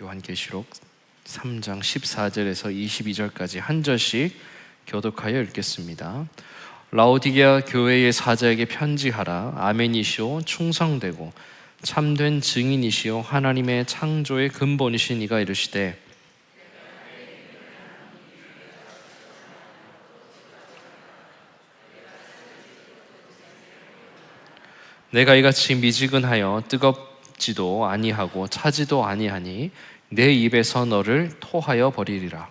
요한계시록 3장 14절에서 22절까지 한 절씩 교독하여 읽겠습니다. 라오디게아 교회의 사자에게 편지하라. 아멘이시오 충성되고 참된 증인이시오 하나님의 창조의 근본이신 이가 이르시되 내가 이같이 미지근하여 뜨겁지도 아니하고 차지도 아니하니 내 입에서 너를 토하여 버리리라.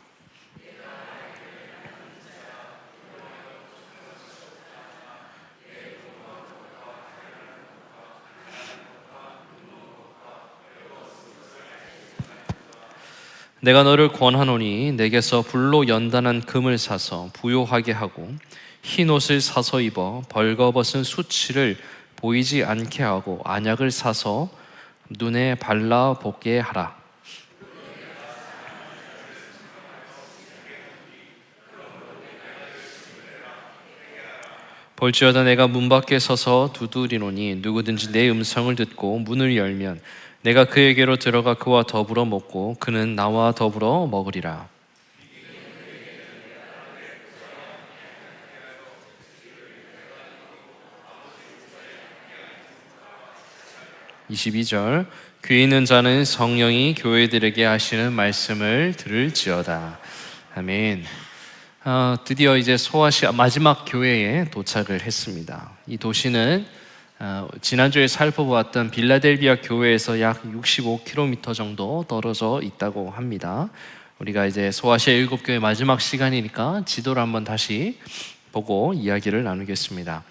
내가 너를 권하노니 내게서 불로 연단한 금을 사서 부요하게 하고 흰 옷을 사서 입어 벌거벗은 수치를 보이지 않게 하고 안약을 사서 눈에 발라 보게 하라. 볼지어다 내가 문 밖에 서서 두드리노니 누구든지 내 음성을 듣고 문을 열면 내가 그에게로 들어가 그와 더불어 먹고 그는 나와 더불어 먹으리라. 22절 귀 있는 자는 성령이 교회들에게 하시는 말씀을 들을지어다. 아멘. 드디어 이제 소아시아 마지막 교회에 도착을 했습니다. 이 도시는 지난주에 살펴보았던 빌라델비아 교회에서 약 65km 정도 떨어져 있다고 합니다. 우리가 이제 소아시아 7교회 마지막 시간이니까 지도를 한번 다시 보고 이야기를 나누겠습니다.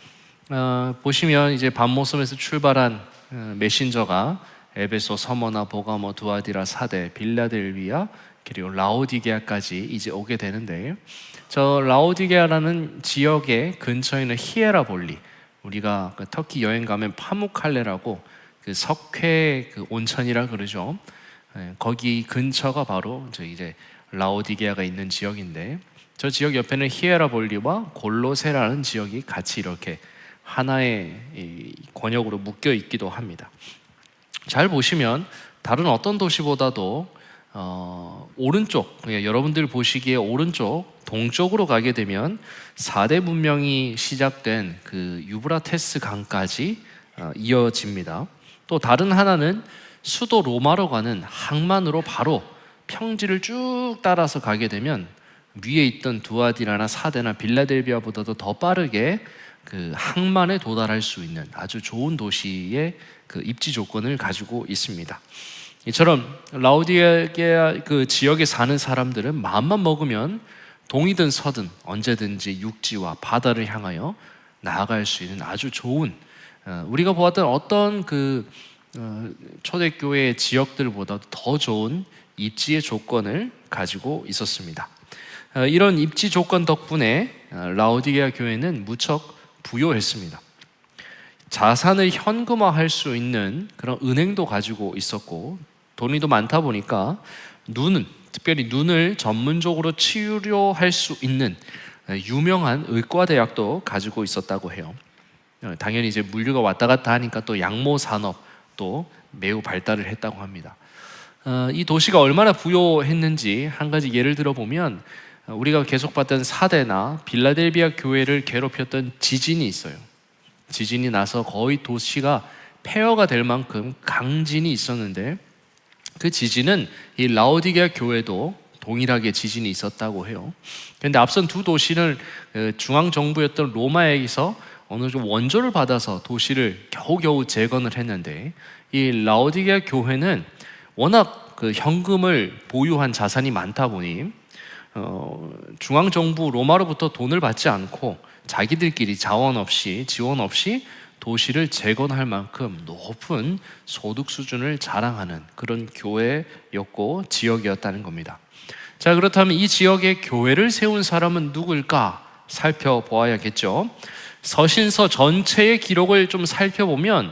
보시면 이제 밤모섬에서 출발한 메신저가 에베소, 서머나, 보가모, 두아디라, 사데, 빌라델비아 그리고 라오디게아까지 이제 오게 되는데 저 라오디게아라는 지역의 근처에 있는 히에라볼리, 우리가 그 터키 여행 가면 파무칼레라고 그 석회 그 온천이라 그러죠. 거기 근처가 바로 저 이제 라오디게아가 있는 지역인데 저 지역 옆에는 히에라볼리와 골로세라는 지역이 같이 이렇게 하나의 권역으로 묶여 있기도 합니다. 잘 보시면 다른 어떤 도시보다도 오른쪽, 여러분들 보시기에 오른쪽 동쪽으로 가게 되면 4대 문명이 시작된 그 유브라테스 강까지 이어집니다. 또 다른 하나는 수도 로마로 가는 항만으로 바로 평지를 쭉 따라서 가게 되면 위에 있던 두아디라나 사데나 빌라델비아보다도 더 빠르게 그 항만에 도달할 수 있는 아주 좋은 도시의 그 입지 조건을 가지고 있습니다. 이처럼 라오디게아 그 지역에 사는 사람들은 마음만 먹으면 동이든 서든 언제든지 육지와 바다를 향하여 나아갈 수 있는 아주 좋은 우리가 보았던 어떤 그 초대교회 지역들보다 더 좋은 입지의 조건을 가지고 있었습니다. 이런 입지 조건 덕분에 라오디게아 교회는 무척 부요했습니다. 자산을 현금화할 수 있는 그런 은행도 가지고 있었고 돈이 더 많다 보니까 특별히 눈을 전문적으로 치료할 수 있는 유명한 의과대학도 가지고 있었다고 해요. 당연히 이제 물류가 왔다 갔다 하니까 또 양모 산업도 매우 발달을 했다고 합니다. 이 도시가 얼마나 부요했는지 한 가지 예를 들어보면 우리가 계속 봤던 사데나 빌라델비아 교회를 괴롭혔던 지진이 있어요. 지진이 나서 거의 도시가 폐허가 될 만큼 강진이 있었는데 그 지진은 이 라오디게아 교회도 동일하게 지진이 있었다고 해요. 그런데 앞선 두 도시는 중앙정부였던 로마에서 어느 정도 원조를 받아서 도시를 겨우겨우 재건을 했는데 이 라오디게아 교회는 워낙 그 현금을 보유한 자산이 많다 보니 중앙정부 로마로부터 돈을 받지 않고 자기들끼리 자원 없이 지원 없이 도시를 재건할 만큼 높은 소득 수준을 자랑하는 그런 교회였고 지역이었다는 겁니다. 자, 그렇다면 이 지역에 교회를 세운 사람은 누구일까 살펴보아야겠죠. 서신서 전체의 기록을 좀 살펴보면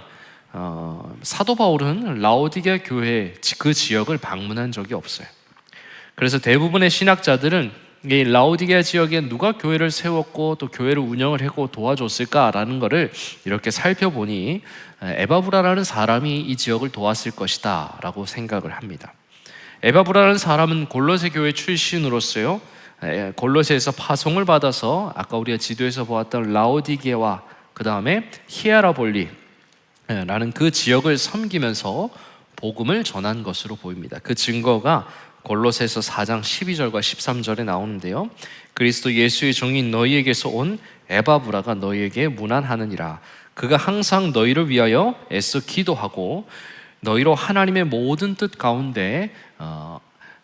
사도 바울은 라오디게아 교회 그 지역을 방문한 적이 없어요. 그래서 대부분의 신학자들은 이 라오디게아 지역에 누가 교회를 세웠고 또 교회를 운영을 하고 도와줬을까라는 것을 이렇게 살펴보니 에바브라라는 사람이 이 지역을 도왔을 것이다 라고 생각을 합니다. 에바브라는 사람은 골로새 교회 출신으로서요, 골로새에서 파송을 받아서 아까 우리가 지도에서 보았던 라오디게와 그 다음에 히에라볼리라는 그 지역을 섬기면서 복음을 전한 것으로 보입니다. 그 증거가 골로새서 4장 12절과 13절에 나오는데요, 그리스도 예수의 종인 너희에게서 온 에바브라가 너희에게 문안하느니라. 그가 항상 너희를 위하여 애써 기도하고 너희로 하나님의 모든 뜻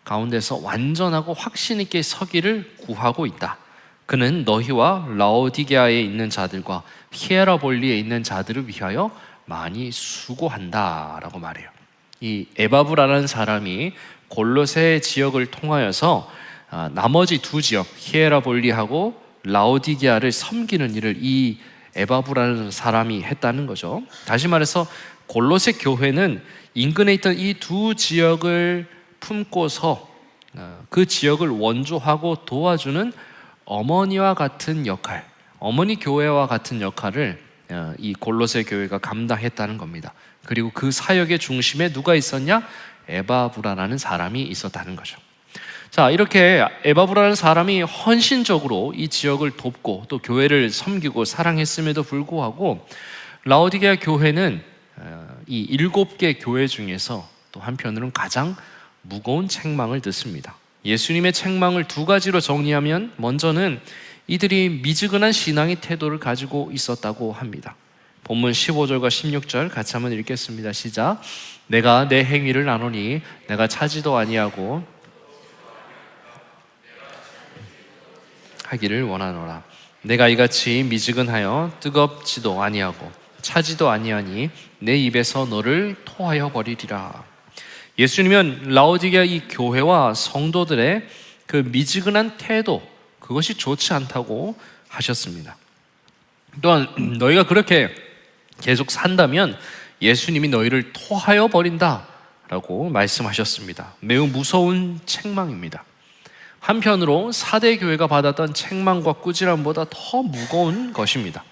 가운데서 완전하고 확신 있게 서기를 구하고 있다. 그는 너희와 라오디게아에 있는 자들과 히에라볼리에 있는 자들을 위하여 많이 수고한다 라고 말해요. 이 에바브라는 사람이 골로새 지역을 통하여서 나머지 두 지역 히에라볼리하고 라오디게아를 섬기는 일을 이 에바브라는 사람이 했다는 거죠. 다시 말해서 골로새 교회는 인근에 있던 이 두 지역을 품고서 그 지역을 원조하고 도와주는 어머니와 같은 역할, 어머니 교회와 같은 역할을 이 골로새 교회가 감당했다는 겁니다. 그리고 그 사역의 중심에 누가 있었냐? 에바브라라는 사람이 있었다는 거죠. 자, 이렇게 에바브라는 사람이 헌신적으로 이 지역을 돕고 또 교회를 섬기고 사랑했음에도 불구하고 라오디게아 교회는 이 7개 교회 중에서 또 한편으로는 가장 무거운 책망을 듣습니다. 예수님의 책망을 두 가지로 정리하면 먼저는 이들이 미지근한 신앙의 태도를 가지고 있었다고 합니다. 본문 15절과 16절 같이 한번 읽겠습니다. 시작. 내가 내 행위를 아노니 내가 차지도 아니하고 하기를 원하노라. 내가 이같이 미지근하여 뜨겁지도 아니하고 차지도 아니하니 내 입에서 너를 토하여 버리리라. 예수님은 라오디게아 이 교회와 성도들의 그 미지근한 태도, 그것이 좋지 않다고 하셨습니다. 또한 너희가 그렇게 계속 산다면 예수님이 너희를 토하여 버린다 라고 말씀하셨습니다. 매우 무서운 책망입니다. 한편으로 사대 교회가 받았던 책망과 꾸지람보다 더 무거운 것입니다.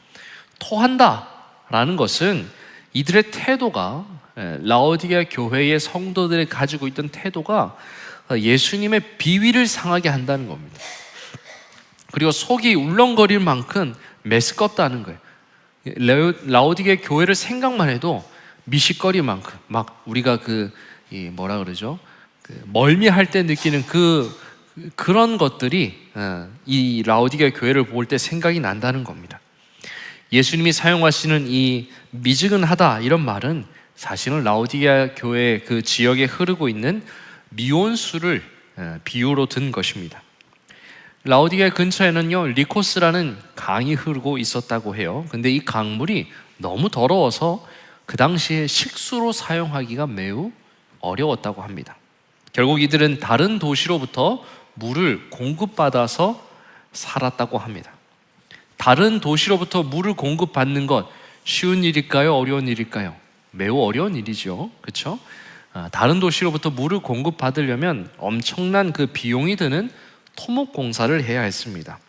토한다 라는 것은 이들의 태도가, 라오디게아 교회의 성도들이 가지고 있던 태도가 예수님의 비위를 상하게 한다는 겁니다. 그리고 속이 울렁거릴 만큼 메스껍다는 거예요. 라오디게아 교회를 생각만 해도 미식거릴 만큼 막 우리가 멀미할 때 느끼는 그런 것들이 이 라오디게아 교회를 볼 때 생각이 난다는 겁니다. 예수님이 사용하시는 이 미지근하다 이런 말은 사실은 라오디게아 교회 그 지역에 흐르고 있는 미온수를 비유로 든 것입니다. 라오디게아 근처에는요 리코스라는 강이 흐르고 있었다고 해요. 근데 이 강물이 너무 더러워서 그 당시에 식수로 사용하기가 매우 어려웠다고 합니다. 결국 이들은 다른 도시로부터 물을 공급받아서 살았다고 합니다. 다른 도시로부터 물을 공급받는 것 쉬운 일일까요? 어려운 일일까요? 매우 어려운 일이죠. 그렇죠? 다른 도시로부터 물을 공급받으려면 엄청난 그 비용이 드는 토목 공사를 해야 했습니다.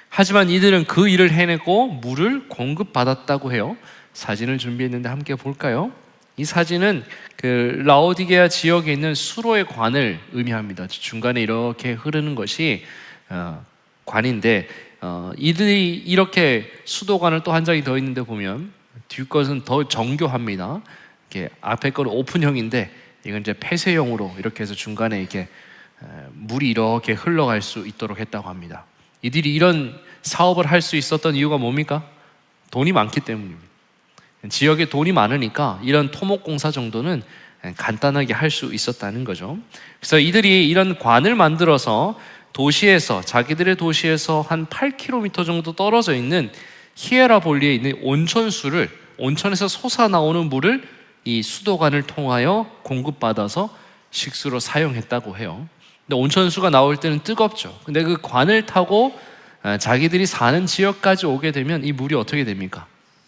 하지만 이들은 그 일을 해내고 물을 공급받았다고 해요. 사진을 준비했는데 함께 볼까요? 이 사진은 그 라오디게아 지역에 있는 수로의 관을 의미합니다. 중간에 이렇게 흐르는 것이 관인데 이들이 이렇게 수도관을 또 한 장이 더 있는데 보면 뒷것은 더 정교합니다. 이렇게 앞에 거는 오픈형인데 이건 이제 폐쇄형으로 이렇게 해서 중간에 이렇게 물이 이렇게 흘러갈 수 있도록 했다고 합니다. 이들이 이런 사업을 할 수 있었던 이유가 뭡니까? 돈이 많기 때문입니다. 지역에 돈이 많으니까 이런 토목공사 정도는 간단하게 할 수 있었다는 거죠. 그래서 이들이 이런 관을 만들어서 자기들의 도시에서 한 8km 정도 떨어져 있는 히에라볼리에 있는 온천에서 솟아나오는 물을 이 수도관을 통하여 공급받아서 식수로 사용했다고 해요. 근데 온천수가 나올 때는 뜨겁죠. 근데 그 관을 타고 자기들이 사는 지역까지 오게 되면 이 물이 어떻게 됩니까?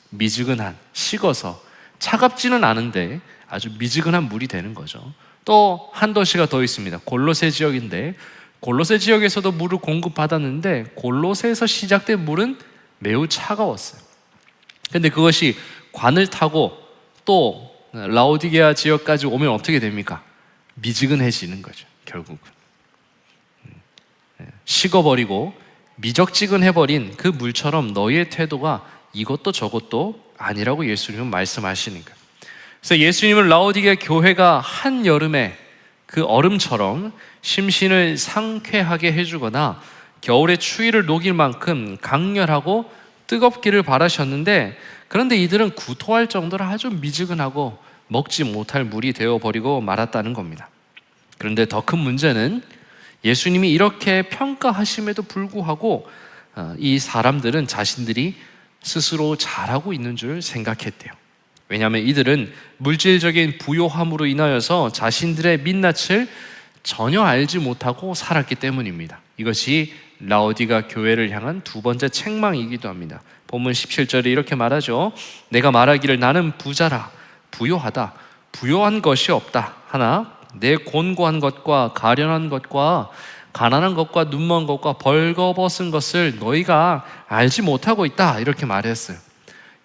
미지근한, 식어서 차갑지는 않은데 아주 미지근한 물이 되는 거죠. 또 한 도시가 더 있습니다. 골로새 지역인데 골로새 지역에서도 물을 공급받았는데 골로새에서 시작된 물은 매우 차가웠어요. 근데 그것이 관을 타고 또 라오디게아 지역까지 오면 어떻게 됩니까? 미지근해지는 거죠. 결국은 식어버리고 미적지근해버린 그 물처럼 너희의 태도가 이것도 저것도 아니라고 예수님은 말씀하시는 거예요. 그래서 예수님은 라오디게 교회가 한여름에 그 얼음처럼 심신을 상쾌하게 해주거나 겨울의 추위를 녹일 만큼 강렬하고 뜨겁기를 바라셨는데, 그런데 이들은 구토할 정도로 아주 미지근하고 먹지 못할 물이 되어버리고 말았다는 겁니다. 그런데 더 큰 문제는 예수님이 이렇게 평가하심에도 불구하고 이 사람들은 자신들이 스스로 잘하고 있는 줄 생각했대요. 왜냐하면 이들은 물질적인 부요함으로 인하여서 자신들의 민낯을 전혀 알지 못하고 살았기 때문입니다. 이것이 라오디가 교회를 향한 두 번째 책망이기도 합니다. 본문 17절에 이렇게 말하죠. 내가 말하기를 나는 부자라, 부요하다, 부요한 것이 없다 하나 내 곤고한 것과 가련한 것과 가난한 것과 눈먼 것과 벌거벗은 것을 너희가 알지 못하고 있다, 이렇게 말했어요.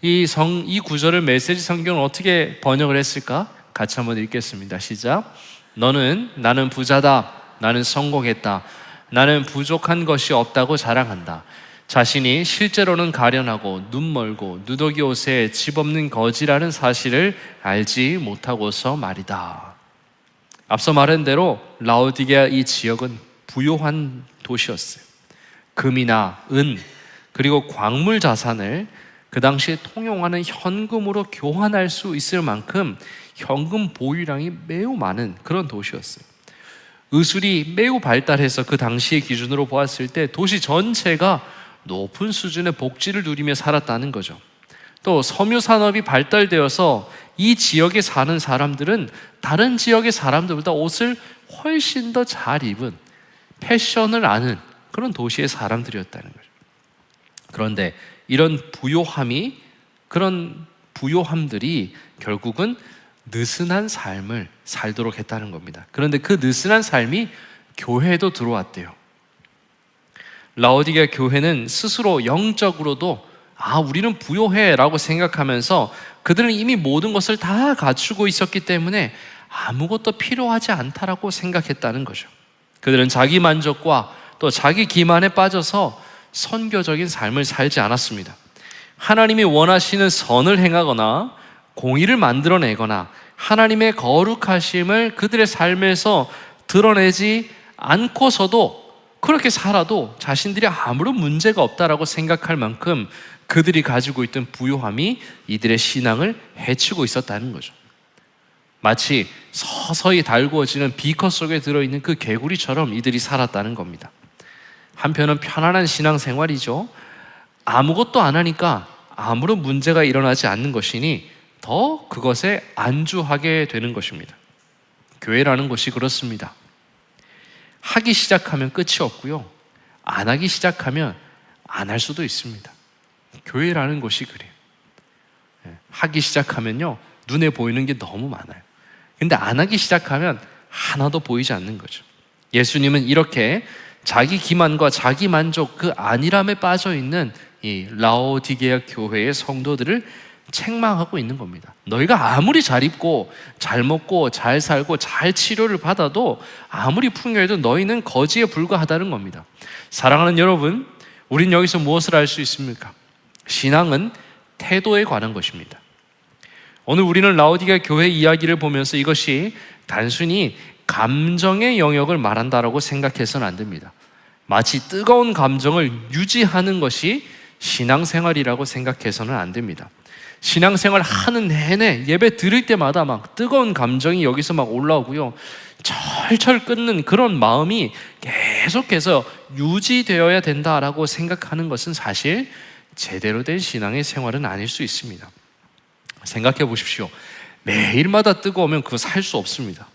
이 구절을 메시지 성경은 어떻게 번역을 했을까? 같이 한번 읽겠습니다. 시작. 나는 부자다, 나는 성공했다, 나는 부족한 것이 없다고 자랑한다. 자신이 실제로는 가련하고 눈멀고 누더기 옷에 집 없는 거지라는 사실을 알지 못하고서 말이다. 앞서 말한 대로 라오디게아 이 지역은 부요한 도시였어요. 금이나 은 그리고 광물 자산을 그 당시에 통용하는 현금으로 교환할 수 있을 만큼 현금 보유량이 매우 많은 그런 도시였어요. 의술이 매우 발달해서 그 당시의 기준으로 보았을 때 도시 전체가 높은 수준의 복지를 누리며 살았다는 거죠. 또 섬유 산업이 발달되어서 이 지역에 사는 사람들은 다른 지역의 사람들보다 옷을 훨씬 더 잘 입은, 패션을 아는 그런 도시의 사람들이었다는 거죠. 그런데 이런 부요함들이 결국은 느슨한 삶을 살도록 했다는 겁니다. 그런데 그 느슨한 삶이 교회에도 들어왔대요. 라오디게아 교회는 스스로 영적으로도 우리는 부요해 라고 생각하면서 그들은 이미 모든 것을 다 갖추고 있었기 때문에 아무것도 필요하지 않다라고 생각했다는 거죠. 그들은 자기 만족과 또 자기 기만에 빠져서 선교적인 삶을 살지 않았습니다. 하나님이 원하시는 선을 행하거나 공의를 만들어내거나 하나님의 거룩하심을 그들의 삶에서 드러내지 않고서도 그렇게 살아도 자신들이 아무런 문제가 없다라고 생각할 만큼 그들이 가지고 있던 부요함이 이들의 신앙을 해치고 있었다는 거죠. 마치 서서히 달구어지는 비커 속에 들어있는 그 개구리처럼 이들이 살았다는 겁니다. 한편은 편안한 신앙생활이죠. 아무것도 안 하니까 아무런 문제가 일어나지 않는 것이니 더 그것에 안주하게 되는 것입니다. 교회라는 것이 그렇습니다. 하기 시작하면 끝이 없고요, 안 하기 시작하면 안 할 수도 있습니다. 교회라는 것이 그래요. 하기 시작하면요, 눈에 보이는 게 너무 많아요. 근데 안 하기 시작하면 하나도 보이지 않는 거죠. 예수님은 이렇게 자기 기만과 자기 만족 그 안일함에 빠져 있는 이 라오디게아 교회의 성도들을 책망하고 있는 겁니다. 너희가 아무리 잘 입고 잘 먹고 잘 살고 잘 치료를 받아도 아무리 풍요해도 너희는 거지에 불과하다는 겁니다. 사랑하는 여러분, 우린 여기서 무엇을 알 수 있습니까? 신앙은 태도에 관한 것입니다. 오늘 우리는 라오디게아 교회 이야기를 보면서 이것이 단순히 감정의 영역을 말한다라고 생각해서는 안 됩니다. 마치 뜨거운 감정을 유지하는 것이 신앙생활이라고 생각해서는 안 됩니다. 신앙생활 하는 내내 예배 드릴 때마다 막 뜨거운 감정이 여기서 막 올라오고요, 철철 끓는 그런 마음이 계속해서 유지되어야 된다라고 생각하는 것은 사실 제대로 된 신앙의 생활은 아닐 수 있습니다. 생각해 보십시오. 매일마다 뜨거우면 그거 살 수 없습니다.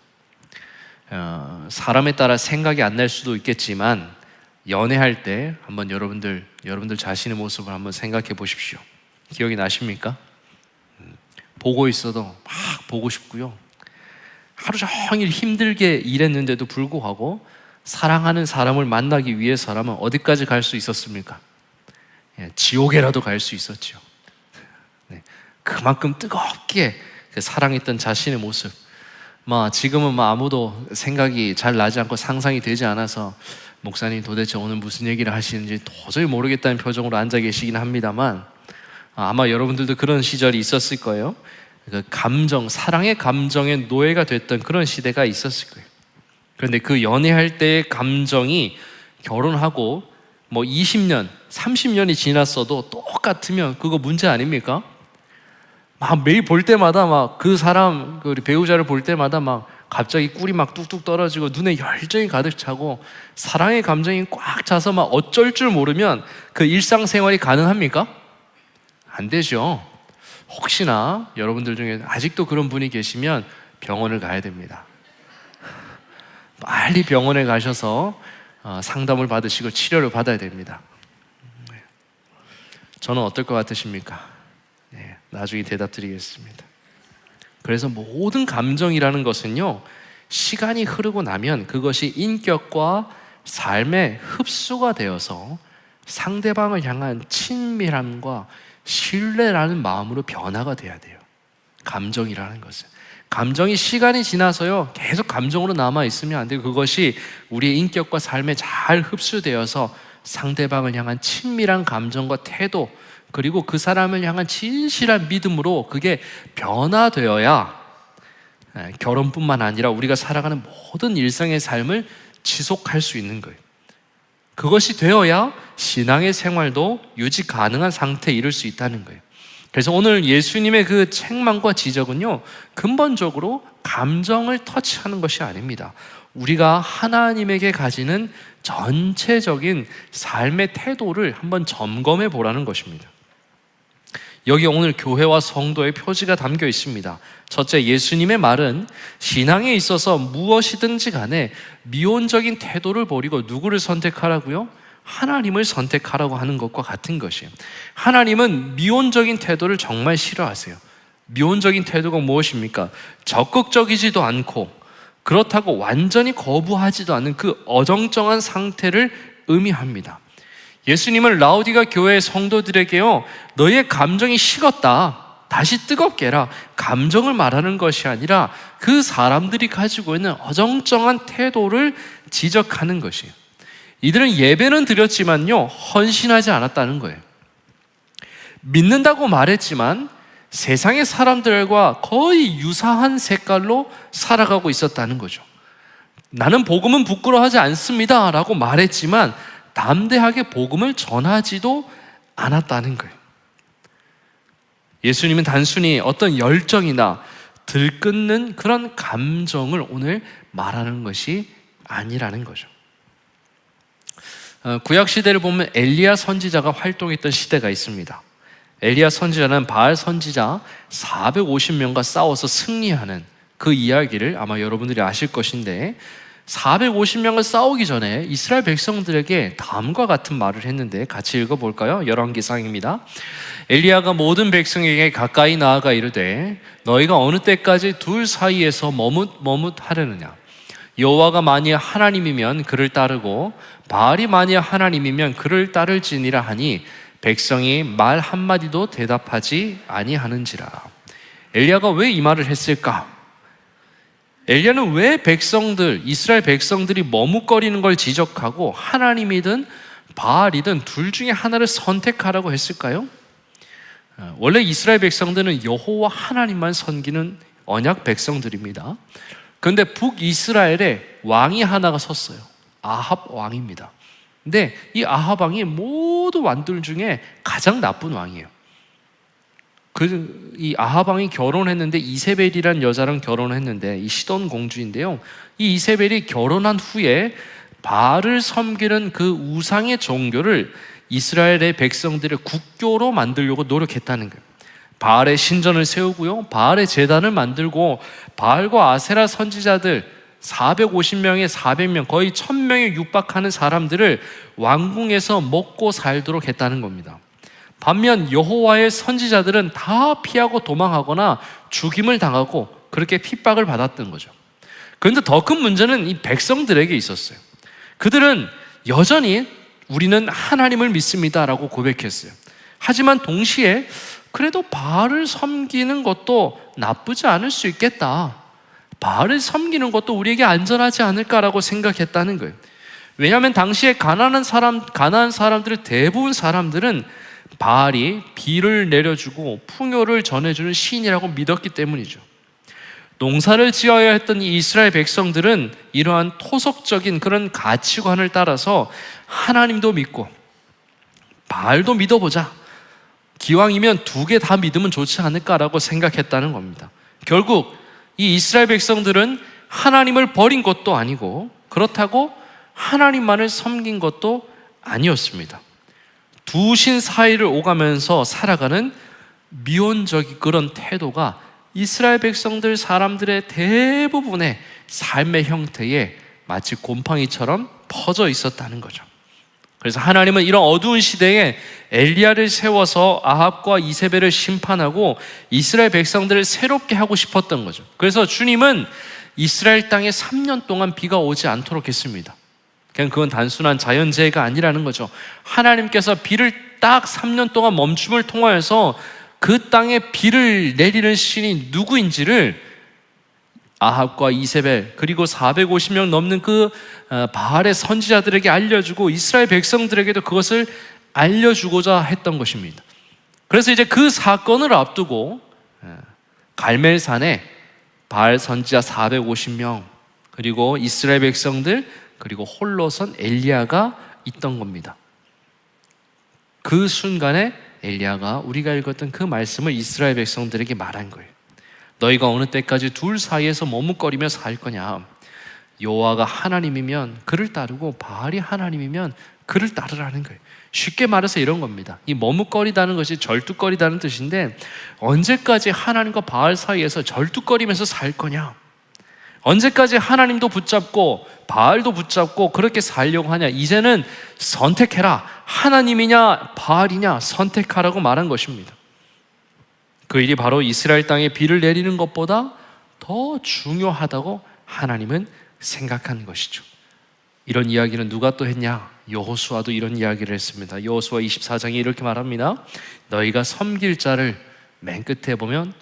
사람에 따라 생각이 안 날 수도 있겠지만 연애할 때 한번 여러분들 자신의 모습을 한번 생각해 보십시오. 기억이 나십니까? 보고 있어도 막 보고 싶고요, 하루 종일 힘들게 일했는데도 불구하고 사랑하는 사람을 만나기 위해서라면 어디까지 갈 수 있었습니까? 지옥에라도 갈 수 있었죠. 그만큼 뜨겁게 사랑했던 자신의 모습, 지금은 아무도 생각이 잘 나지 않고 상상이 되지 않아서 목사님 도대체 오늘 무슨 얘기를 하시는지 도저히 모르겠다는 표정으로 앉아 계시긴 합니다만, 아마 여러분들도 그런 시절이 있었을 거예요. 그 감정, 사랑의 감정의 노예가 됐던 그런 시대가 있었을 거예요. 그런데 그 연애할 때의 감정이 결혼하고 20년, 30년이 지났어도 똑같으면 그거 문제 아닙니까? 매일 볼 때마다 그 사람, 우리 배우자를 볼 때마다 갑자기 꿀이 뚝뚝 떨어지고 눈에 열정이 가득 차고 사랑의 감정이 꽉 차서 어쩔 줄 모르면 그 일상생활이 가능합니까? 안 되죠. 혹시나 여러분들 중에 아직도 그런 분이 계시면 병원을 가야 됩니다. 빨리 병원에 가셔서 상담을 받으시고 치료를 받아야 됩니다. 저는 어떨 것 같으십니까? 나중에 대답 드리겠습니다. 그래서 모든 감정이라는 것은요, 시간이 흐르고 나면 그것이 인격과 삶에 흡수가 되어서 상대방을 향한 친밀함과 신뢰라는 마음으로 변화가 돼야 돼요. 감정이라는 것은. 감정이 시간이 지나서요, 계속 감정으로 남아있으면 안 돼요. 그것이 우리의 인격과 삶에 잘 흡수되어서 상대방을 향한 친밀한 감정과 태도, 그리고 그 사람을 향한 진실한 믿음으로 그게 변화되어야 결혼뿐만 아니라 우리가 살아가는 모든 일상의 삶을 지속할 수 있는 거예요. 그것이 되어야 신앙의 생활도 유지 가능한 상태에 이를 수 있다는 거예요. 그래서 오늘 예수님의 그 책망과 지적은요, 근본적으로 감정을 터치하는 것이 아닙니다. 우리가 하나님에게 가지는 전체적인 삶의 태도를 한번 점검해 보라는 것입니다. 여기 오늘 교회와 성도의 표지가 담겨 있습니다. 첫째, 예수님의 말은 신앙에 있어서 무엇이든지 간에 미온적인 태도를 버리고 누구를 선택하라고요? 하나님을 선택하라고 하는 것과 같은 것이에요. 하나님은 미온적인 태도를 정말 싫어하세요. 미온적인 태도가 무엇입니까? 적극적이지도 않고 그렇다고 완전히 거부하지도 않는 그 어정쩡한 상태를 의미합니다. 예수님은 라오디가 교회의 성도들에게요, 너의 감정이 식었다, 다시 뜨겁게 해라, 감정을 말하는 것이 아니라 그 사람들이 가지고 있는 어정쩡한 태도를 지적하는 것이에요. 이들은 예배는 드렸지만요, 헌신하지 않았다는 거예요. 믿는다고 말했지만 세상의 사람들과 거의 유사한 색깔로 살아가고 있었다는 거죠. 나는 복음은 부끄러워하지 않습니다 라고 말했지만 담대하게 복음을 전하지도 않았다는 거예요. 예수님은 단순히 어떤 열정이나 들끓는 그런 감정을 오늘 말하는 것이 아니라는 거죠. 구약 시대를 보면 엘리야 선지자가 활동했던 시대가 있습니다. 엘리야 선지자는 바알 선지자 450명과 싸워서 승리하는 그 이야기를 아마 여러분들이 아실 것인데, 450명을 싸우기 전에 이스라엘 백성들에게 다음과 같은 말을 했는데 같이 읽어볼까요? 열왕기상입니다. 엘리야가 모든 백성에게 가까이 나아가 이르되 너희가 어느 때까지 둘 사이에서 머뭇하려느냐? 여호와가 만일 하나님이면 그를 따르고 바알이 만일 하나님이면 그를 따를지니라 하니 백성이 말 한마디도 대답하지 아니하는지라. 엘리야가 왜 이 말을 했을까? 엘리야는 왜 이스라엘 백성들이 머뭇거리는 걸 지적하고 하나님이든 바알이든 둘 중에 하나를 선택하라고 했을까요? 원래 이스라엘 백성들은 여호와 하나님만 섬기는 언약 백성들입니다. 그런데 북이스라엘에 왕이 하나가 섰어요. 아합 왕입니다. 근데 이 아합 왕이 모든 왕들 중에 가장 나쁜 왕이에요. 이 아합 왕이 결혼했는데 이세벨이란 여자랑 결혼했는데, 이 시돈 공주인데요, 이 이세벨이 결혼한 후에 바알을 섬기는 그 우상의 종교를 이스라엘의 백성들의 국교로 만들려고 노력했다는 거예요. 바알의 신전을 세우고요, 바알의 제단을 만들고 바알과 아세라 선지자들 450명에 400명, 거의 1000명에 육박하는 사람들을 왕궁에서 먹고 살도록 했다는 겁니다. 반면 여호와의 선지자들은 다 피하고 도망하거나 죽임을 당하고 그렇게 핍박을 받았던 거죠. 그런데 더 큰 문제는 이 백성들에게 있었어요. 그들은 여전히 우리는 하나님을 믿습니다라고 고백했어요. 하지만 동시에 그래도 바알을 섬기는 것도 나쁘지 않을 수 있겠다. 바알을 섬기는 것도 우리에게 안전하지 않을까라고 생각했다는 거예요. 왜냐하면 당시에 가난한 사람들의 대부분 사람들은 바알이 비를 내려주고 풍요를 전해주는 신이라고 믿었기 때문이죠. 농사를 지어야 했던 이 이스라엘 백성들은 이러한 토속적인 그런 가치관을 따라서 하나님도 믿고 바알도 믿어보자, 기왕이면 두 개 다 믿으면 좋지 않을까라고 생각했다는 겁니다. 결국 이 이스라엘 백성들은 하나님을 버린 것도 아니고 그렇다고 하나님만을 섬긴 것도 아니었습니다. 두 신 사이를 오가면서 살아가는 미온적인 그런 태도가 이스라엘 백성들 사람들의 대부분의 삶의 형태에 마치 곰팡이처럼 퍼져 있었다는 거죠. 그래서 하나님은 이런 어두운 시대에 엘리야를 세워서 아합과 이세벨을 심판하고 이스라엘 백성들을 새롭게 하고 싶었던 거죠. 그래서 주님은 이스라엘 땅에 3년 동안 비가 오지 않도록 했습니다. 그냥 그건 단순한 자연재해가 아니라는 거죠. 하나님께서 비를 딱 3년 동안 멈춤을 통하여서 그 땅에 비를 내리는 신이 누구인지를 아합과 이세벨 그리고 450명 넘는 그 바알의 선지자들에게 알려주고 이스라엘 백성들에게도 그것을 알려주고자 했던 것입니다. 그래서 이제 그 사건을 앞두고 갈멜산에 바알 선지자 450명 그리고 이스라엘 백성들 그리고 홀로 선 엘리야가 있던 겁니다. 그 순간에 엘리야가 우리가 읽었던 그 말씀을 이스라엘 백성들에게 말한 거예요. 너희가 어느 때까지 둘 사이에서 머뭇거리며 살 거냐? 여호와가 하나님이면 그를 따르고 바알이 하나님이면 그를 따르라는 거예요. 쉽게 말해서 이런 겁니다. 이 머뭇거리다는 것이 절뚝거리다는 뜻인데, 언제까지 하나님과 바알 사이에서 절뚝거리면서 살 거냐? 언제까지 하나님도 붙잡고 바알도 붙잡고 그렇게 살려고 하냐? 이제는 선택해라. 하나님이냐 바알이냐 선택하라고 말한 것입니다. 그 일이 바로 이스라엘 땅에 비를 내리는 것보다 더 중요하다고 하나님은 생각한 것이죠. 이런 이야기는 누가 또 했냐? 여호수아도 이런 이야기를 했습니다. 여호수아 24장에 이렇게 말합니다. 너희가 섬길 자를 맨 끝에 보면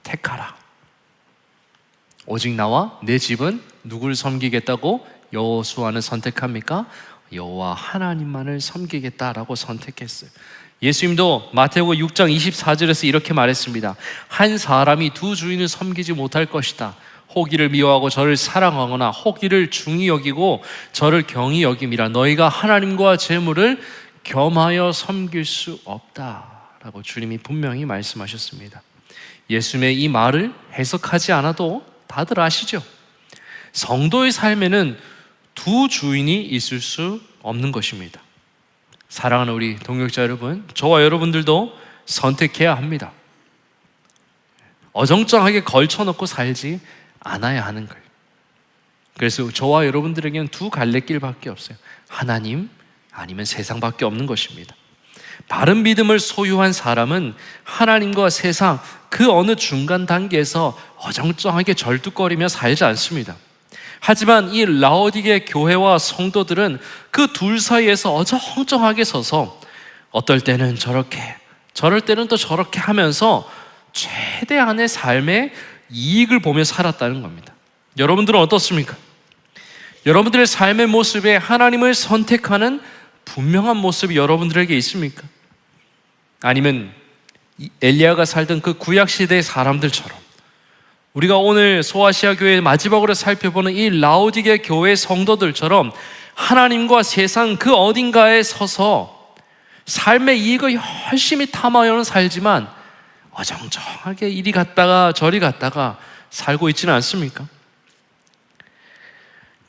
택하라. 오직 나와 내 집은 누구를 섬기겠다고 여호수아는 선택합니까? 여호와 하나님만을 섬기겠다라고 선택했어요. 예수님도 마태복음 6장 24절에서 이렇게 말했습니다. 한 사람이 두 주인을 섬기지 못할 것이다. 호기를 미워하고 저를 사랑하거나 호기를 중히 여기고 저를 경히 여김이라. 너희가 하나님과 재물을 겸하여 섬길 수 없다라고 주님이 분명히 말씀하셨습니다. 예수님의 이 말을 해석하지 않아도 다들 아시죠? 성도의 삶에는 두 주인이 있을 수 없는 것입니다. 사랑하는 우리 동역자 여러분, 저와 여러분들도 선택해야 합니다. 어정쩡하게 걸쳐놓고 살지 않아야 하는 거예요. 그래서 저와 여러분들에게는 두 갈래길밖에 없어요. 하나님 아니면 세상밖에 없는 것입니다. 바른 믿음을 소유한 사람은 하나님과 세상 그 어느 중간 단계에서 어정쩡하게 절뚝거리며 살지 않습니다. 하지만 이 라오디게 교회와 성도들은 그 둘 사이에서 어정쩡하게 서서 어떨 때는 저렇게, 저럴 때는 또 저렇게 하면서 최대한의 삶의 이익을 보며 살았다는 겁니다. 여러분들은 어떻습니까? 여러분들의 삶의 모습에 하나님을 선택하는 분명한 모습이 여러분들에게 있습니까? 아니면 엘리야가 살던 그 구약시대의 사람들처럼 우리가 오늘 소아시아 교회의 마지막으로 살펴보는 이 라오디게 교회 성도들처럼 하나님과 세상 그 어딘가에 서서 삶의 이익을 열심히 탐하여는 살지만 어정쩡하게 이리 갔다가 저리 갔다가 살고 있지는 않습니까?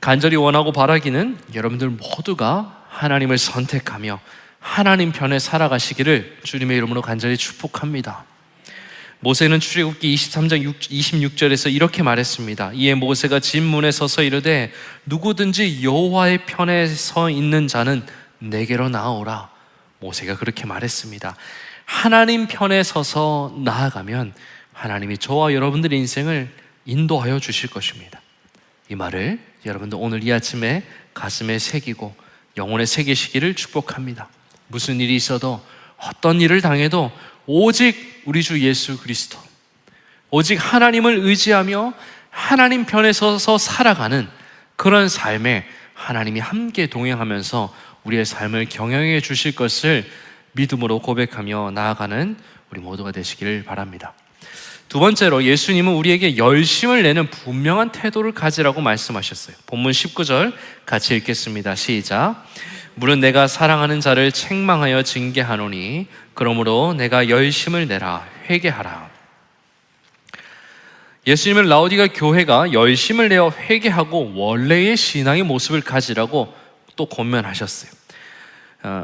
간절히 원하고 바라기는 여러분들 모두가 하나님을 선택하며 하나님 편에 살아가시기를 주님의 이름으로 간절히 축복합니다. 모세는 출애굽기 23장 26절에서 이렇게 말했습니다. 이에 모세가 진문에 서서 이르되 누구든지 여호와의 편에 서 있는 자는 내게로 나오라. 모세가 그렇게 말했습니다. 하나님 편에 서서 나아가면 하나님이 저와 여러분들의 인생을 인도하여 주실 것입니다. 이 말을 여러분들 오늘 이 아침에 가슴에 새기고 영혼에 새기시기를 축복합니다. 무슨 일이 있어도 어떤 일을 당해도 오직 우리 주 예수 그리스도, 오직 하나님을 의지하며 하나님 편에 서서 살아가는 그런 삶에 하나님이 함께 동행하면서 우리의 삶을 경영해 주실 것을 믿음으로 고백하며 나아가는 우리 모두가 되시기를 바랍니다. 두 번째로, 예수님은 우리에게 열심을 내는 분명한 태도를 가지라고 말씀하셨어요. 본문 19절 같이 읽겠습니다. 시작. 물은 내가 사랑하는 자를 책망하여 징계하노니 그러므로 내가 열심을 내라 회개하라. 예수님은 라오디가 교회가 열심을 내어 회개하고 원래의 신앙의 모습을 가지라고 또 권면하셨어요.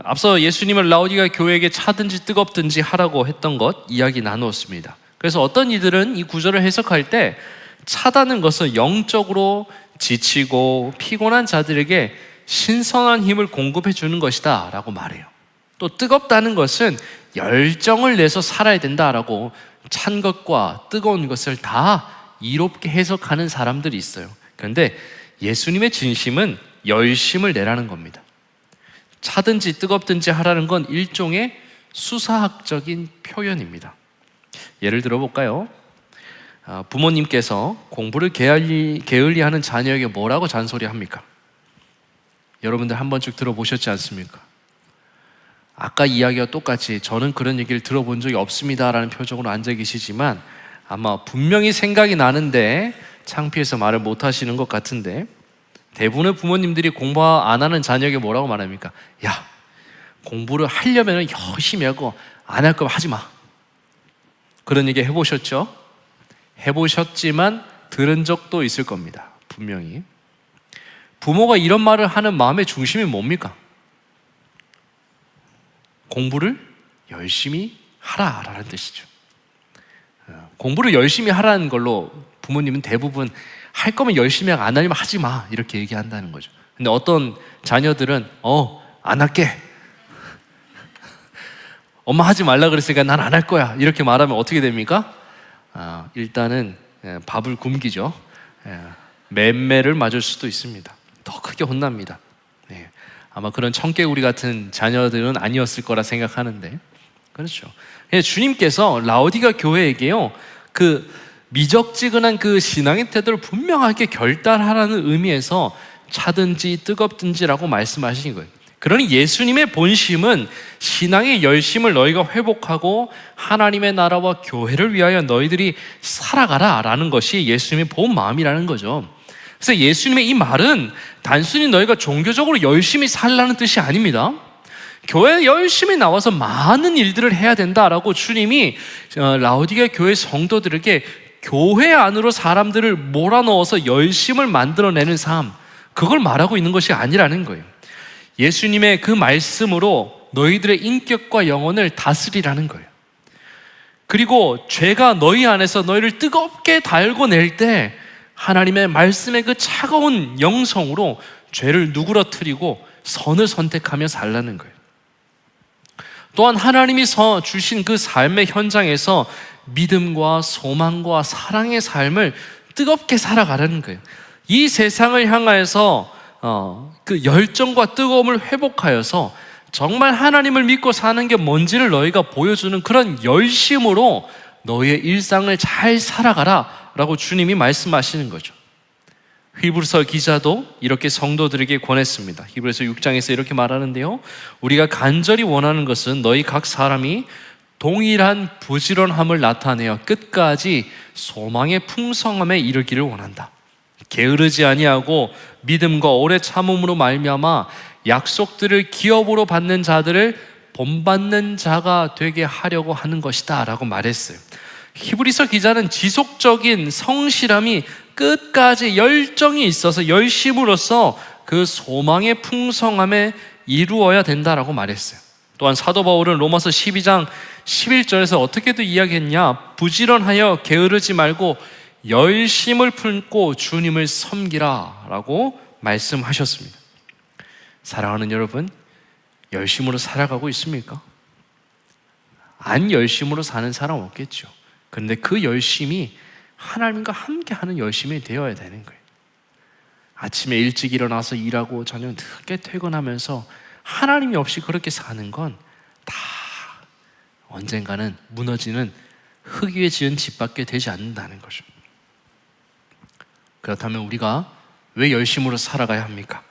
앞서 예수님은 라오디가 교회에게 차든지 뜨겁든지 하라고 했던 것 이야기 나누었습니다. 그래서 어떤 이들은 이 구절을 해석할 때 차다는 것은 영적으로 지치고 피곤한 자들에게 신선한 힘을 공급해 주는 것이다 라고 말해요. 또 뜨겁다는 것은 열정을 내서 살아야 된다라고 찬 것과 뜨거운 것을 다 이롭게 해석하는 사람들이 있어요. 그런데 예수님의 진심은 열심을 내라는 겁니다. 차든지 뜨겁든지 하라는 건 일종의 수사학적인 표현입니다. 예를 들어 볼까요? 부모님께서 공부를 게을리하는 자녀에게 뭐라고 잔소리합니까? 여러분들 한 번씩 들어보셨지 않습니까? 아까 이야기와 똑같이 저는 그런 얘기를 들어본 적이 없습니다 라는 표정으로 앉아 계시지만 아마 분명히 생각이 나는데 창피해서 말을 못 하시는 것 같은데, 대부분의 부모님들이 공부 안 하는 자녀에게 뭐라고 말합니까? 야, 공부를 하려면 열심히 하고 안 할 거면 하지 마. 그런 얘기 해보셨죠? 해보셨지만 들은 적도 있을 겁니다. 분명히. 부모가 이런 말을 하는 마음의 중심이 뭡니까? 공부를 열심히 하라라는 뜻이죠. 공부를 열심히 하라는 걸로 부모님은 대부분 할 거면 열심히 하고 안 하려면 하지 마 이렇게 얘기한다는 거죠. 근데 어떤 자녀들은 안 할게. 엄마 하지 말라 그랬으니까 난 안 할 거야 이렇게 말하면 어떻게 됩니까? 일단은 밥을 굶기죠. 맴매를 맞을 수도 있습니다. 더 크게 혼납니다. 아마 그런 청개구리 같은 자녀들은 아니었을 거라 생각하는데, 그렇죠. 주님께서 라오디가 교회에게요, 그 미적지근한 그 신앙의 태도를 분명하게 결단하라는 의미에서 차든지 뜨겁든지라고 말씀하신 거예요. 그러니 예수님의 본심은 신앙의 열심을 너희가 회복하고 하나님의 나라와 교회를 위하여 너희들이 살아가라 라는 것이 예수님의 본 마음이라는 거죠. 그래서 예수님의 이 말은 단순히 너희가 종교적으로 열심히 살라는 뜻이 아닙니다. 교회에 열심히 나와서 많은 일들을 해야 된다라고 주님이 라오디게 교회 성도들에게 교회 안으로 사람들을 몰아넣어서 열심을 만들어내는 삶, 그걸 말하고 있는 것이 아니라는 거예요. 예수님의 그 말씀으로 너희들의 인격과 영혼을 다스리라는 거예요. 그리고 죄가 너희 안에서 너희를 뜨겁게 달고 낼 때 하나님의 말씀의 그 차가운 영성으로 죄를 누그러뜨리고 선을 선택하며 살라는 거예요. 또한 하나님이 주신 그 삶의 현장에서 믿음과 소망과 사랑의 삶을 뜨겁게 살아가라는 거예요. 이 세상을 향하여서 그 열정과 뜨거움을 회복하여서 정말 하나님을 믿고 사는 게 뭔지를 너희가 보여주는 그런 열심으로 너희의 일상을 잘 살아가라 라고 주님이 말씀하시는 거죠. 히브리서 기자도 이렇게 성도들에게 권했습니다. 히브리서 6장에서 이렇게 말하는데요, 우리가 간절히 원하는 것은 너희 각 사람이 동일한 부지런함을 나타내어 끝까지 소망의 풍성함에 이르기를 원한다. 게으르지 아니하고 믿음과 오래 참음으로 말미암아 약속들을 기업으로 받는 자들을 본받는 자가 되게 하려고 하는 것이다 라고 말했어요. 히브리서 기자는 지속적인 성실함이 끝까지 열정이 있어서 열심으로써 그 소망의 풍성함에 이루어야 된다라고 말했어요. 또한 사도 바울은 로마서 12장 11절에서 어떻게도 이야기했냐? 부지런하여 게으르지 말고 열심을 품고 주님을 섬기라 라고 말씀하셨습니다. 사랑하는 여러분, 열심으로 살아가고 있습니까? 안 열심으로 사는 사람 없겠죠. 그런데 그 열심이 하나님과 함께하는 열심이 되어야 되는 거예요. 아침에 일찍 일어나서 일하고 저녁 늦게 퇴근하면서 하나님이 없이 그렇게 사는 건 다 언젠가는 무너지는 흙 위에 지은 집밖에 되지 않는다는 거죠. 그렇다면 우리가 왜 열심으로 살아가야 합니까?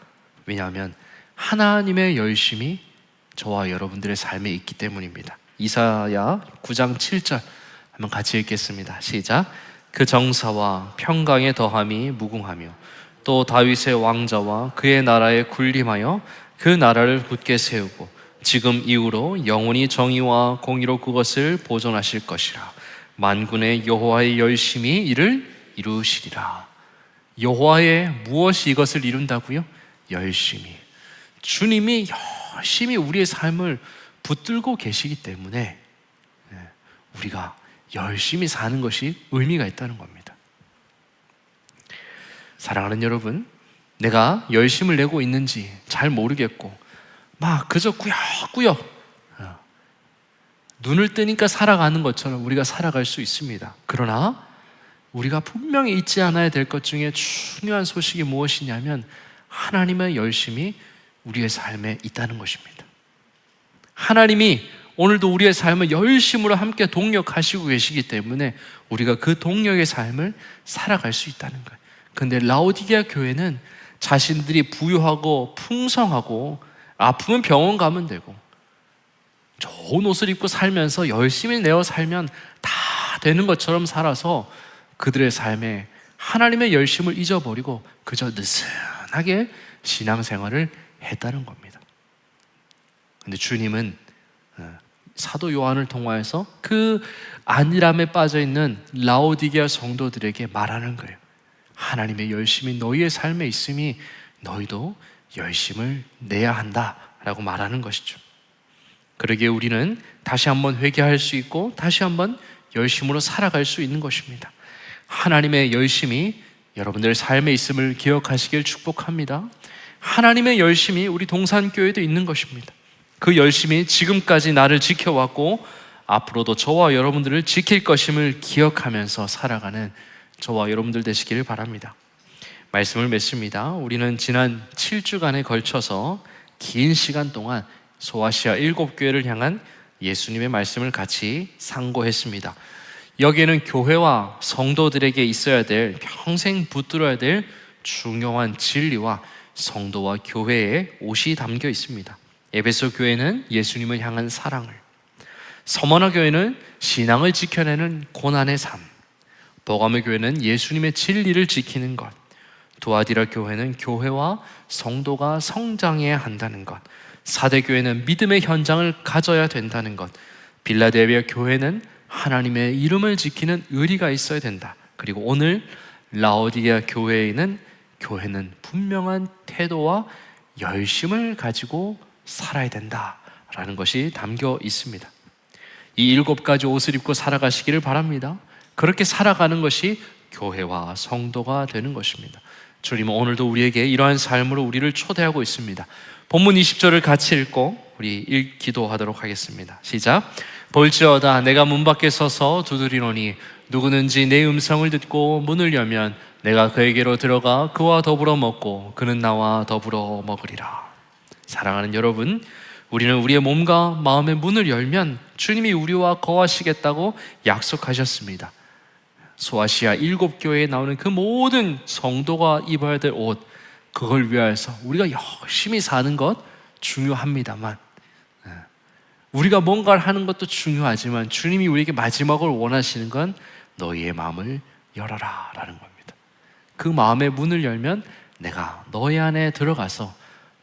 왜냐하면 하나님의 열심이 저와 여러분들의 삶에 있기 때문입니다. 이사야 9장 7절 한번 같이 읽겠습니다. 시작. 그 정사와 평강의 더함이 무궁하며 또 다윗의 왕자와 그의 나라에 군림하여 그 나라를 굳게 세우고 지금 이후로 영원히 정의와 공의로 그것을 보존하실 것이라. 만군의 여호와의 열심이 이를 이루시리라. 여호와의 무엇이 이것을 이룬다고요? 열심히. 주님이 열심히 우리의 삶을 붙들고 계시기 때문에 우리가 열심히 사는 것이 의미가 있다는 겁니다. 사랑하는 여러분, 내가 열심을 내고 있는지 잘 모르겠고 막 그저 꾸역꾸역 눈을 뜨니까 살아가는 것처럼 우리가 살아갈 수 있습니다. 그러나 우리가 분명히 잊지 않아야 될 것 중에 중요한 소식이 무엇이냐면 하나님의 열심이 우리의 삶에 있다는 것입니다. 하나님이 오늘도 우리의 삶을 열심으로 함께 동력하시고 계시기 때문에 우리가 그 동력의 삶을 살아갈 수 있다는 거예요. 그런데 라오디게아 교회는 자신들이 부유하고 풍성하고 아프면 병원 가면 되고 좋은 옷을 입고 살면서 열심히 내어 살면 다 되는 것처럼 살아서 그들의 삶에 하나님의 열심을 잊어버리고 그저 느슨하게 신앙생활을 했다는 겁니다. 그런데 주님은 사도 요한을 통하여서 그 안일함에 빠져있는 라오디게아 성도들에게 말하는 거예요. 하나님의 열심이 너희의 삶에 있음이 너희도 열심을 내야 한다라고 말하는 것이죠. 그러기에 우리는 다시 한번 회개할 수 있고 다시 한번 열심으로 살아갈 수 있는 것입니다. 하나님의 열심이 여러분들의 삶에 있음을 기억하시길 축복합니다. 하나님의 열심이 우리 동산교회도 있는 것입니다. 그 열심이 지금까지 나를 지켜왔고 앞으로도 저와 여러분들을 지킬 것임을 기억하면서 살아가는 저와 여러분들 되시기를 바랍니다. 말씀을 맺습니다. 우리는 지난 7주간에 걸쳐서 긴 시간 동안 소아시아 7교회를 향한 예수님의 말씀을 같이 상고했습니다. 여기에는 교회와 성도들에게 있어야 될, 평생 붙들어야 될 중요한 진리와 성도와 교회의 옷이 담겨 있습니다. 에베소 교회는 예수님을 향한 사랑을, 서머나 교회는 신앙을 지켜내는 고난의 삶, 버가모 교회는 예수님의 진리를 지키는 것, 두아디라 교회는 교회와 성도가 성장해야 한다는 것, 사대 교회는 믿음의 현장을 가져야 된다는 것, 빌라델비아 교회는 하나님의 이름을 지키는 의리가 있어야 된다. 그리고 오늘 라오디게아 교회는 분명한 태도와 열심을 가지고 살아야 된다라는 것이 담겨 있습니다. 이 7가지 옷을 입고 살아가시기를 바랍니다. 그렇게 살아가는 것이 교회와 성도가 되는 것입니다. 주님은 오늘도 우리에게 이러한 삶으로 우리를 초대하고 있습니다. 본문 20절을 같이 읽고 우리 기도하도록 하겠습니다. 시작. 볼지어다 내가 문 밖에 서서 두드리노니 누구든지 내 음성을 듣고 문을 열면 내가 그에게로 들어가 그와 더불어 먹고 그는 나와 더불어 먹으리라. 사랑하는 여러분, 우리는 우리의 몸과 마음의 문을 열면 주님이 우리와 거하시겠다고 약속하셨습니다. 소아시아 7교회에 나오는 그 모든 성도가 입어야 될 옷, 그걸 위하여서 우리가 열심히 사는 것 중요합니다만 우리가 뭔가를 하는 것도 중요하지만 주님이 우리에게 마지막으로 원하시는 건 너희의 마음을 열어라 라는 겁니다. 그 마음의 문을 열면 내가 너희 안에 들어가서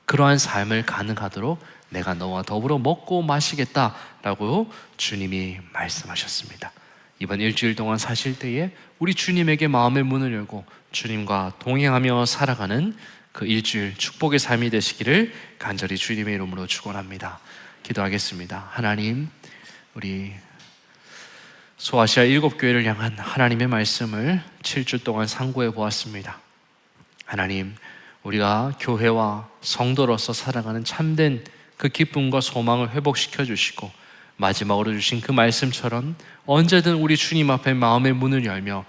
그러한 삶을 가능하도록 내가 너와 더불어 먹고 마시겠다라고 주님이 말씀하셨습니다. 이번 일주일 동안 사실 때에 우리 주님에게 마음의 문을 열고 주님과 동행하며 살아가는 그 일주일 축복의 삶이 되시기를 간절히 주님의 이름으로 축원합니다. 기도하겠습니다. 하나님, 우리 소아시아 7교회를 향한 하나님의 말씀을 7주 동안 상고해 보았습니다. 하나님, 우리가 교회와 성도로서 살아가는 참된 그 기쁨과 소망을 회복시켜 주시고 마지막으로 주신 그 말씀처럼 언제든 우리 주님 앞에 마음의 문을 열며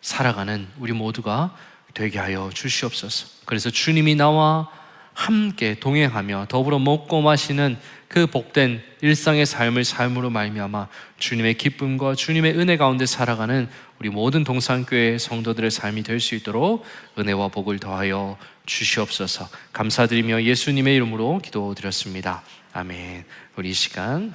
살아가는 우리 모두가 되게 하여 주시옵소서. 그래서 주님이 나와 함께 동행하며 더불어 먹고 마시는 그 복된 일상의 삶을 삶으로 말미암아 주님의 기쁨과 주님의 은혜 가운데 살아가는 우리 우리 모든 동산교회 성도들의 삶이 될 수 있도록 은혜와 복을 더하여 주시옵소서. 감사드리며 예수님의 이름으로 기도드렸습니다. 아멘. 우리 이 시간